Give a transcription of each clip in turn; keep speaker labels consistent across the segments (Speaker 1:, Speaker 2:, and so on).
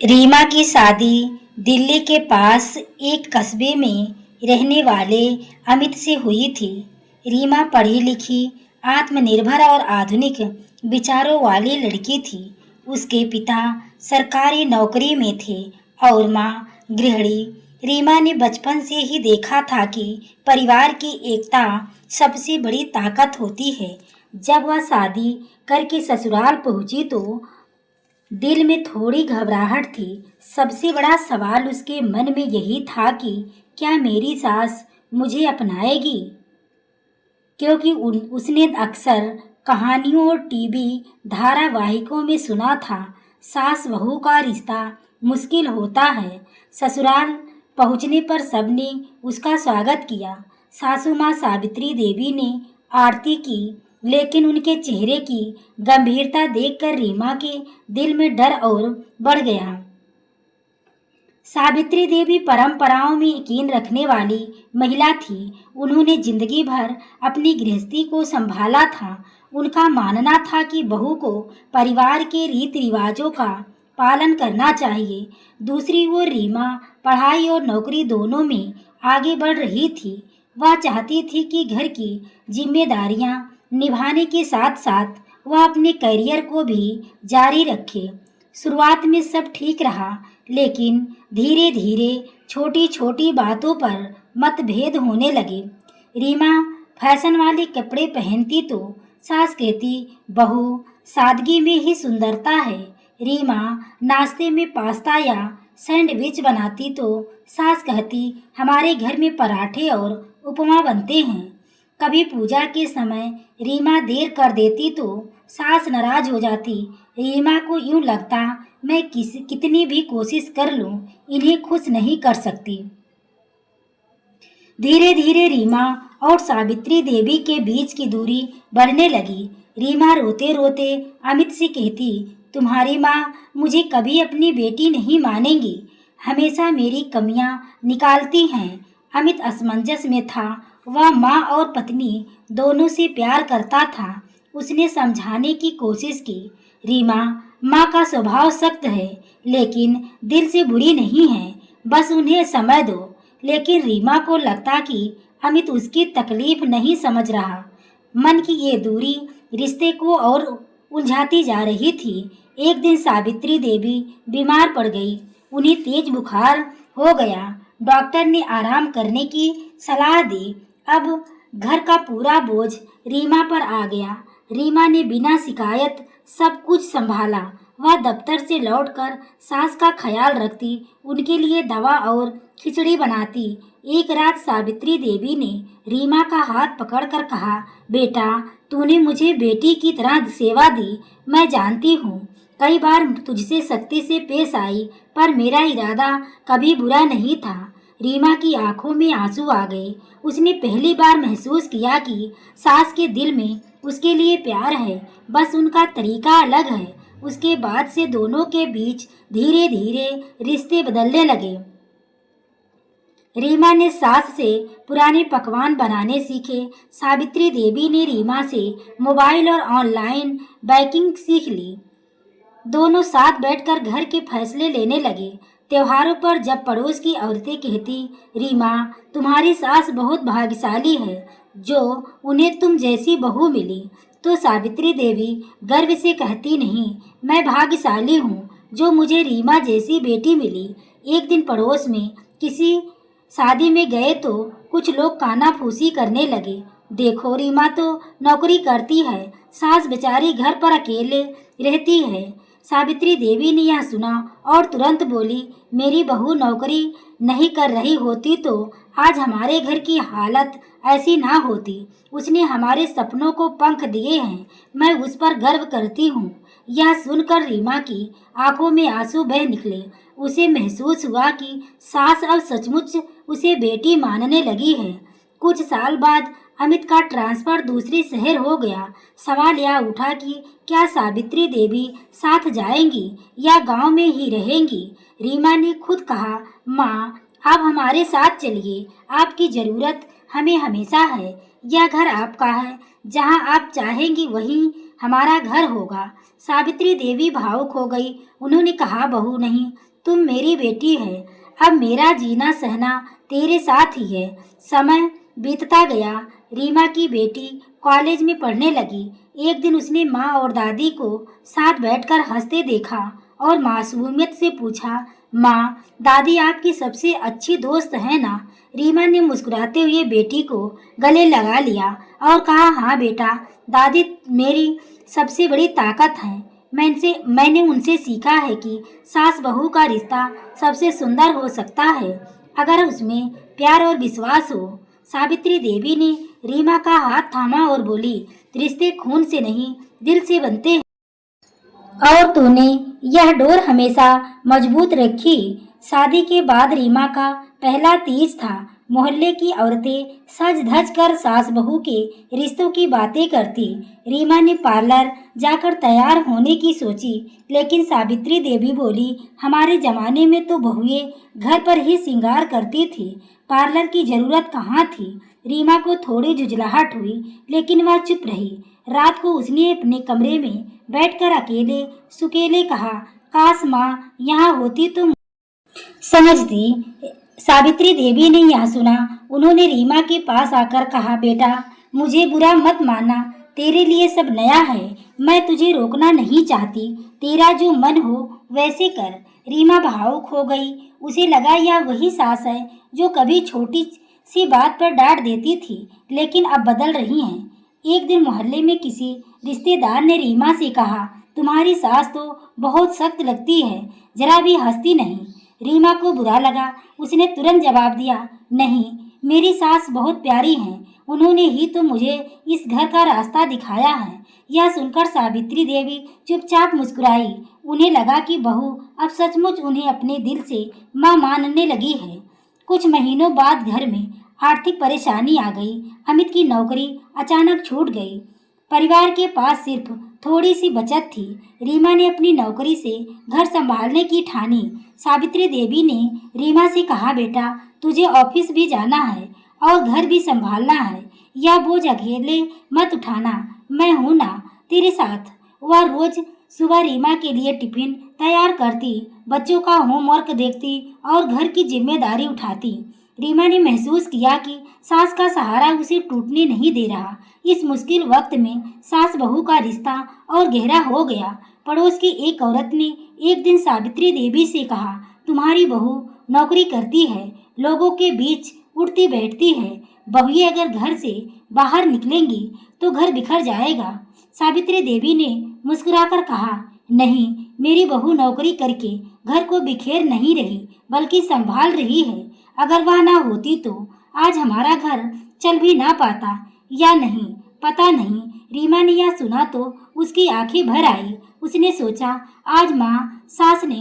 Speaker 1: रीमा की शादी दिल्ली के पास एक कस्बे में रहने वाले अमित से हुई थी। रीमा पढ़ी लिखी, आत्मनिर्भर और आधुनिक विचारों वाली लड़की थी। उसके पिता सरकारी नौकरी में थे और माँ गृहिणी। रीमा ने बचपन से ही देखा था कि परिवार की एकता सबसे बड़ी ताकत होती है। जब वह शादी करके ससुराल पहुंची तो दिल में थोड़ी घबराहट थी। सबसे बड़ा सवाल उसके मन में यही था कि क्या मेरी सास मुझे अपनाएगी, क्योंकि उसने अक्सर कहानियों और टीवी धारावाहिकों में सुना था सास बहू का रिश्ता मुश्किल होता है। ससुराल पहुंचने पर सबने उसका स्वागत किया। सासू माँ सावित्री देवी ने आरती की, लेकिन उनके चेहरे की गंभीरता देखकर रीमा के दिल में डर और बढ़ गया। सावित्री देवी परंपराओं में यकीन रखने वाली महिला थी। उन्होंने जिंदगी भर अपनी गृहस्थी को संभाला था। उनका मानना था कि बहू को परिवार के रीति रिवाजों का पालन करना चाहिए। दूसरी ओर रीमा पढ़ाई और नौकरी दोनों में आगे बढ़ रही थी। वह चाहती थी कि घर की जिम्मेदारियां निभाने के साथ साथ वह अपने करियर को भी जारी रखे। शुरुआत में सब ठीक रहा, लेकिन धीरे धीरे छोटी छोटी बातों पर मतभेद होने लगे। रीमा फैशन वाले कपड़े पहनती तो सास कहती बहू सादगी में ही सुंदरता है। रीमा नाश्ते में पास्ता या सैंडविच बनाती तो सास कहती हमारे घर में पराठे और उपमा बनते हैं। कभी पूजा के समय रीमा देर कर देती तो सास नाराज हो जाती। रीमा को यूं लगता मैं कितनी भी कोशिश कर लूं इन्हें खुश नहीं कर सकती। धीरे धीरे रीमा और सावित्री देवी के बीच की दूरी बढ़ने लगी। रीमा रोते रोते अमित से कहती तुम्हारी माँ मुझे कभी अपनी बेटी नहीं मानेंगी, हमेशा मेरी कमियां निकालती हैं। अमित असमंजस में था। वह माँ और पत्नी दोनों से प्यार करता था। उसने समझाने की कोशिश की। रीमा माँ का स्वभाव सख्त है, लेकिन दिल से बुरी नहीं है, बस उन्हें समय दो। लेकिन रीमा को लगता कि अमित उसकी तकलीफ नहीं समझ रहा। मन की ये दूरी रिश्ते को और उलझाती जा रही थी। एक दिन सावित्री देवी बीमार पड़ गई। उन्हें तेज बुखार हो गया। डॉक्टर ने आराम करने की सलाह दी। अब घर का पूरा बोझ रीमा पर आ गया। रीमा ने बिना शिकायत सब कुछ संभाला। वह दफ्तर से लौटकर सास का ख्याल रखती, उनके लिए दवा और खिचड़ी बनाती। एक रात सावित्री देवी ने रीमा का हाथ पकड़कर कहा बेटा तूने मुझे बेटी की तरह सेवा दी। मैं जानती हूँ कई बार तुझसे सख्ती से पेश आई, पर मेरा इरादा कभी बुरा नहीं था। रीमा की आंखों में आंसू आ गए। उसने पहली बार महसूस किया कि सास के दिल में उसके लिए प्यार है, बस उनका तरीका अलग है। उसके बाद से दोनों के बीच धीरे धीरे रिश्ते बदलने लगे। रीमा ने सास से पुराने पकवान बनाने सीखे। सावित्री देवी ने रीमा से मोबाइल और ऑनलाइन बैंकिंग सीख ली। दोनों साथ बैठकर घर के फैसले लेने लगे। त्योहारों पर जब पड़ोस की औरतें कहती रीमा तुम्हारी सास बहुत भाग्यशाली है जो उन्हें तुम जैसी बहू मिली, तो सावित्री देवी गर्व से कहती नहीं मैं भाग्यशाली हूँ जो मुझे रीमा जैसी बेटी मिली। एक दिन पड़ोस में किसी शादी में गए तो कुछ लोग कानाफूसी करने लगे। देखो रीमा तो नौकरी करती है, सास बेचारी घर पर अकेले रहती है। सावित्री देवी ने यह सुना और तुरंत बोली मेरी बहू नौकरी नहीं कर रही होती तो आज हमारे घर की हालत ऐसी ना होती। उसने हमारे सपनों को पंख दिए हैं, मैं उस पर गर्व करती हूँ। यह सुनकर रीमा की आंखों में आंसू बह निकले। उसे महसूस हुआ कि सास अब सचमुच उसे बेटी मानने लगी है। कुछ साल बाद अमित का ट्रांसफर दूसरे शहर हो गया। सवाल यह उठा कि क्या सावित्री देवी साथ जाएंगी या गांव में ही रहेंगी। रीमा ने खुद कहा माँ आप हमारे साथ चलिए, आपकी ज़रूरत हमें हमेशा है। यह घर आपका है, जहाँ आप चाहेंगी वहीं हमारा घर होगा। सावित्री देवी भावुक हो गई। उन्होंने कहा बहू नहीं, तुम मेरी बेटी है। अब मेरा जीना सहना तेरे साथ ही है। समय बीतता गया। रीमा की बेटी कॉलेज में पढ़ने लगी। एक दिन उसने माँ और दादी को साथ बैठकर हंसते देखा और मासूमियत से पूछा, माँ, दादी आपकी सबसे अच्छी दोस्त है ना? रीमा ने मुस्कुराते हुए बेटी को गले लगा लिया और कहा, हाँ बेटा, दादी मेरी सबसे बड़ी ताकत है। मैंने उनसे सीखा है कि सास बहू का रिश्ता सबसे सुंदर हो सकता है अगर उसमें प्यार और विश्वास हो। सावित्री देवी ने रीमा का हाथ थामा और बोली, रिश्ते खून से नहीं, दिल से बनते हैं और तूने यह डोर हमेशा मजबूत रखी। शादी के बाद रीमा का पहला तीज था। मोहल्ले की औरतें सज धज कर सास बहू के रिश्तों की बातें करती। रीमा ने पार्लर जाकर तैयार होने की सोची, लेकिन सावित्री देवी बोली, हमारे जमाने में तो बहुएं घर पर ही श्रृंगार करती थी, पार्लर की जरूरत कहाँ थी। रीमा को थोड़ी झुंझलाहट हुई, लेकिन वह चुप रही। रात को उसने अपने कमरे में बैठकर अकेले सुकेले कहा, काश माँ यहाँ होती तो समझती। सावित्री देवी ने यह सुना। उन्होंने रीमा के पास आकर कहा, बेटा, मुझे बुरा मत मानना, तेरे लिए सब नया है। मैं तुझे रोकना नहीं चाहती, तेरा जो मन हो वैसे कर। रीमा भावुक हो गई। उसे लगा यह वही सास है जो कभी छोटी सी बात पर डांट देती थी, लेकिन अब बदल रही हैं। एक दिन मोहल्ले में किसी रिश्तेदार ने रीमा से कहा, तुम्हारी सास तो बहुत सख्त लगती है, जरा भी हंसती नहीं। रीमा को बुरा लगा। उसने तुरंत जवाब दिया, नहीं, मेरी सास बहुत प्यारी हैं, उन्होंने ही तो मुझे इस घर का रास्ता दिखाया है। यह सुनकर सावित्री देवी चुपचाप मुस्कुराई। उन्हें लगा कि बहू अब सचमुच उन्हें अपने दिल से मां मानने लगी है। कुछ महीनों बाद घर में आर्थिक परेशानी आ गई। अमित की नौकरी अचानक छूट गई। परिवार के पास सिर्फ थोड़ी सी बचत थी। रीमा ने अपनी नौकरी से घर संभालने की ठानी। सावित्री देवी ने रीमा से कहा, बेटा, तुझे ऑफिस भी जाना है और घर भी संभालना है, यह बोझ अकेले मत उठाना, मैं हूं ना तेरे साथ। वह रोज सुबह रीमा के लिए टिफिन तैयार करती, बच्चों का होमवर्क देखती और घर की जिम्मेदारी उठाती। रीमा ने महसूस किया कि सास का सहारा उसे टूटने नहीं दे रहा। इस मुश्किल वक्त में सास बहू का रिश्ता और गहरा हो गया। पड़ोस की एक औरत ने एक दिन सावित्री देवी से कहा, तुम्हारी बहू नौकरी करती है, लोगों के बीच उठती बैठती है, बहुएं अगर घर से बाहर निकलेंगी तो घर बिखर जाएगा। सावित्री देवी ने मुस्कुराकर कहा, नहीं, मेरी बहू नौकरी करके घर को बिखेर नहीं रही, बल्कि संभाल रही है। अगर वह ना होती तो आज हमारा घर चल भी ना पाता या नहीं, पता नहीं। रीमा ने यह सुना तो उसकी आंखें भर आई। उसने सोचा, आज माँ सास ने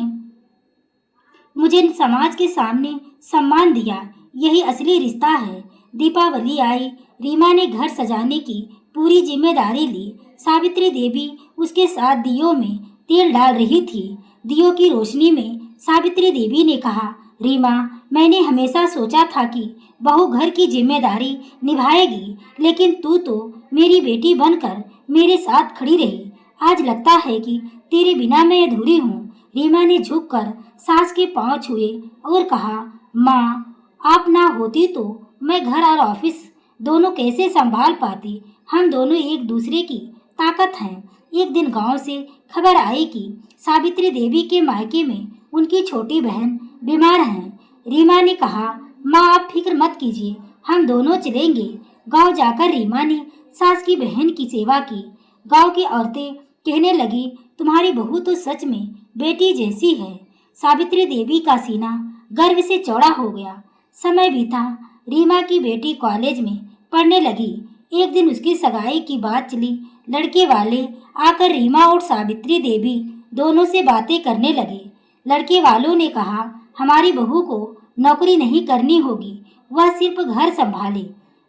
Speaker 1: मुझे समाज के सामने सम्मान दिया, यही असली रिश्ता है। दीपावली आई। रीमा ने घर सजाने की पूरी जिम्मेदारी ली। सावित्री देवी उसके साथ दियों में तेल डाल रही थी। दियों की रोशनी में सावित्री देवी ने कहा, रीमा, मैंने हमेशा सोचा था कि बहू घर की जिम्मेदारी निभाएगी, लेकिन तू तो मेरी बेटी बनकर मेरे साथ खड़ी रही। आज लगता है कि तेरे बिना मैं अधूरी हूँ। रीमा ने झुककर सास के पांव छुए और कहा, माँ, आप ना होती तो मैं घर और ऑफिस दोनों कैसे संभाल पाती। हम दोनों एक दूसरे की ताकत हैं। एक दिन गांव से खबर आई कि सावित्री देवी के मायके में उनकी छोटी बहन बीमार हैं। रीमा ने कहा, माँ, आप फिक्र मत कीजिए, हम दोनों चलेंगे। गांव जाकर रीमा ने सास की बहन की सेवा की। गांव की औरतें कहने लगी, तुम्हारी बहू तो सच में बेटी जैसी है। सावित्री देवी का सीना गर्व से चौड़ा हो गया। समय बीता। रीमा की बेटी कॉलेज में पढ़ने लगी। एक दिन उसकी सगाई की बात चली। लड़के वाले आकर रीमा और सावित्री देवी दोनों से बातें करने लगे। लड़के वालों ने कहा, हमारी बहू को नौकरी नहीं करनी होगी, वह सिर्फ घर संभाले।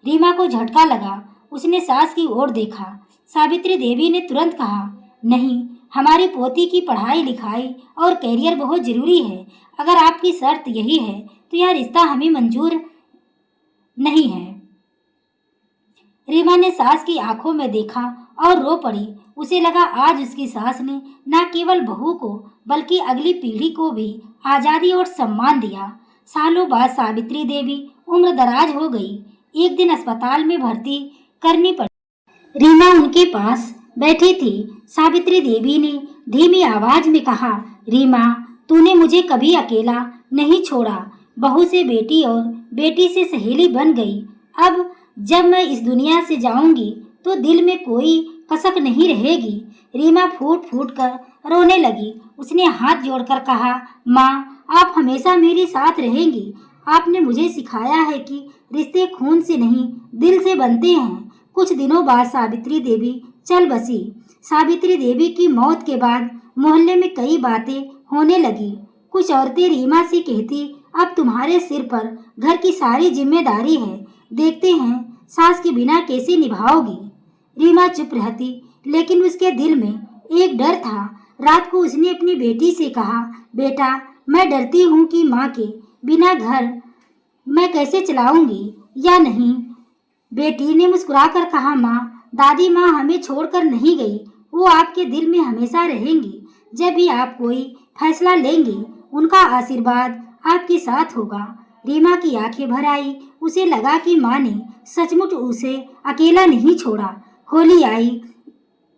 Speaker 1: रीमा को झटका लगा। उसने सास की ओर देखा। सावित्री देवी ने तुरंत कहा, नहीं, हमारी पोती की पढ़ाई लिखाई और कैरियर बहुत जरूरी है। अगर आपकी शर्त यही है तो यह रिश्ता हमें मंजूर नहीं है। रीमा ने सास की आंखों में देखा और रो पड़ी। उसे लगा आज उसकी सास ने न केवल बहू को बल्कि अगली पीढ़ी को भी आजादी और सम्मान दिया। सालों बाद सावित्री देवी उम्र दराज हो गई। एक दिन अस्पताल में भर्ती करनी पड़ी। रीमा उनके पास बैठी थी। सावित्री देवी ने धीमी आवाज में कहा, रीमा, तूने मुझे कभी अकेला नहीं छोड़ा। बहू से बेटी और बेटी से सहेली बन गई। अब जब मैं इस दुनिया से जाऊंगी तो दिल में कोई कसक नहीं रहेगी। रीमा फूट फूट कर रोने लगी। उसने हाथ जोड़कर कहा, माँ, आप हमेशा मेरे साथ रहेंगी। आपने मुझे सिखाया है कि रिश्ते खून से नहीं दिल से बनते हैं। कुछ दिनों बाद सावित्री देवी चल बसी। सावित्री देवी की मौत के बाद मोहल्ले में कई बातें होने लगी। कुछ औरतें रीमा से कहती, अब तुम्हारे सिर पर घर की सारी जिम्मेदारी है, देखते हैं सास के बिना कैसे निभाओगी। रीमा चुप रहती, लेकिन उसके दिल में एक डर था। रात को उसने अपनी बेटी से कहा, बेटा, मैं डरती हूँ कि माँ के बिना घर मैं कैसे चलाऊंगी या नहीं। बेटी ने मुस्कुराकर कहा, माँ, दादी माँ हमें छोड़कर नहीं गई। वो आपके दिल में हमेशा रहेंगी। जब भी आप कोई फैसला लेंगी, उनका आशीर्वाद आपके साथ होगा। रीमा की आंखें भर आई। उसे लगा कि माँ ने सचमुच उसे अकेला नहीं छोड़ा। होली आई।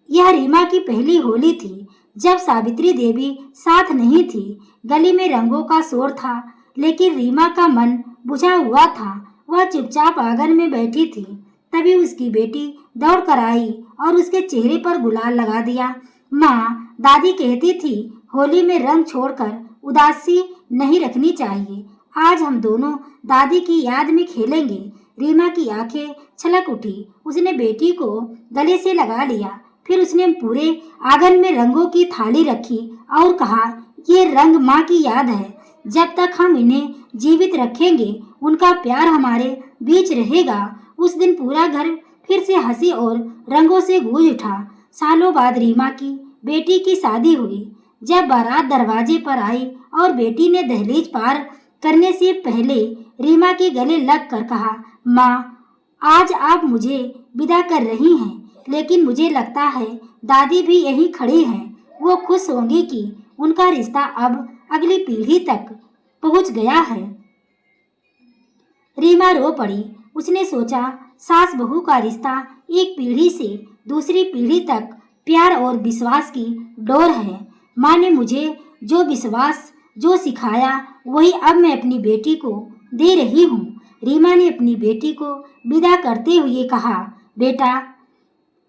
Speaker 1: यह रीमा की पहली होली थी जब सावित्री देवी साथ नहीं थी। गली में रंगों का शोर था, लेकिन रीमा का मन बुझा हुआ था। वह चुपचाप आंगन में बैठी थी। तभी उसकी बेटी दौड़ कर आई और उसके चेहरे पर गुलाल लगा दिया। माँ, दादी कहती थी होली में रंग छोड़कर उदासी नहीं रखनी चाहिए। आज हम दोनों दादी की याद में खेलेंगे। रीमा की आंखें छलक उठी। उसने बेटी को गले से लगा लिया। फिर उसने पूरे आंगन में रंगों की थाली रखी और कहा, ये रंग माँ की याद है। जब तक हम इन्हें जीवित रखेंगे, उनका प्यार हमारे बीच रहेगा। उस दिन पूरा घर फिर से हंसी और रंगों से गूंज उठा। सालों बाद रीमा की बेटी की शादी हुई। जब बारात दरवाजे पर आई और बेटी ने दहलीज पार करने से पहले रीमा के गले लग कर कहा, माँ, आज आप मुझे विदा कर रही हैं, लेकिन मुझे लगता है दादी भी यहीं खड़ी हैं। वो खुश होंगी कि उनका रिश्ता अब अगली पीढ़ी तक पहुंच गया है। रीमा रो पड़ी। उसने सोचा, सास बहू का रिश्ता एक पीढ़ी से दूसरी पीढ़ी तक प्यार और विश्वास की डोर है। माँ ने मुझे जो विश्वास जो सिखाया, वही अब मैं अपनी बेटी को दे रही हूँ। रीमा ने अपनी बेटी को विदा करते हुए कहा, बेटा,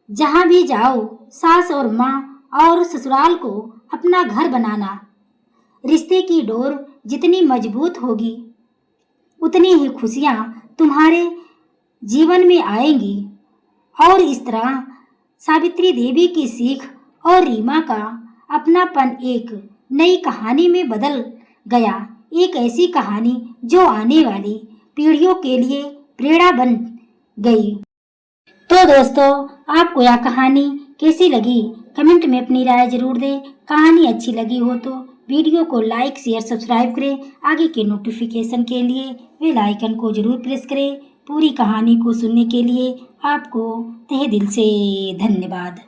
Speaker 1: जहाँ भी जाओ सास और माँ और ससुराल को अपना घर बनाना। रिश्ते की डोर जितनी मजबूत होगी, उतनी ही खुशियाँ तुम्हारे जीवन में आएंगी। और इस तरह सावित्री देवी की सीख और रीमा का अपनापन एक नई कहानी में बदल गया। एक ऐसी कहानी जो आने वाली पीढ़ियों के लिए प्रेरणा बन गई। तो दोस्तों, आपको यह कहानी कैसी लगी? कमेंट में अपनी राय जरूर दें। कहानी अच्छी लगी हो तो वीडियो को लाइक, शेयर, सब्सक्राइब करें। आगे के नोटिफिकेशन के लिए बेल आइकन को जरूर प्रेस करें। पूरी कहानी को सुनने के लिए आपको तहे दिल से धन्यवाद।